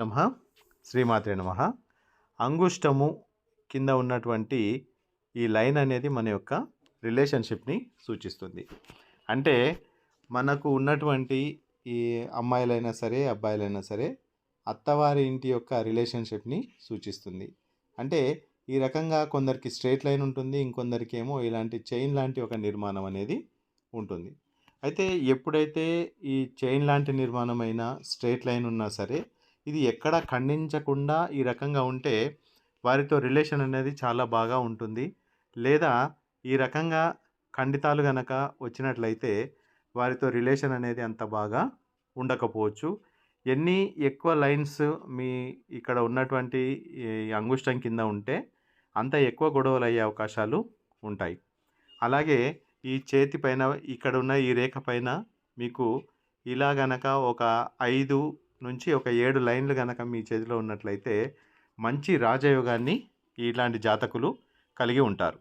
నమః. శ్రీమాత్రే నమః. అంగుష్టము కింద ఉన్నటువంటి ఈ లైన్ అనేది మన యొక్క రిలేషన్‌షిప్‌ని సూచిస్తుంది. అంటే మనకు ఉన్నటువంటి ఈ అమ్మాయిలైనా సరే, అబ్బాయిలైనా సరే అత్తవారి ఇంటి యొక్క రిలేషన్‌షిప్‌ని సూచిస్తుంది. అంటే ఈ రకంగా కొందరికి స్ట్రెయిట్ లైన్ ఉంటుంది. ఇంకొందరికేమో ఇలాంటి చైన్ లాంటి ఒక నిర్మాణం అనేది ఉంటుంది. అయితే ఎప్పుడైతే ఈ చైన్ లాంటి నిర్మాణమైన స్ట్రెయిట్ లైన్ ఉన్నా సరే, ఇది ఎక్కడ ఖండించకుండా ఈ రకంగా ఉంటే వారితో రిలేషన్ అనేది చాలా బాగా ఉంటుంది. లేదా ఈ రకంగా ఖండితాలు గనక వచ్చినట్లయితే వారితో రిలేషన్ అనేది అంత బాగా ఉండకపోవచ్చు. ఎన్ని ఎక్కువ లైన్స్ మీ ఇక్కడ ఉన్నటువంటి ఈ అంగుష్టం కింద ఉంటే అంత ఎక్కువ గొడవలయ్యే అవకాశాలు ఉంటాయి. అలాగే ఈ చేతి పైన ఇక్కడున్న ఈ రేఖ పైన మీకు ఇలా గనక ఒక 5 నుంచి ఒక 7 లైన్‌లు గనక మీ చేతిలో ఉన్నట్లయితే మంచి రాజయోగాన్ని ఇలాంటి జాతకులు కలిగి ఉంటారు.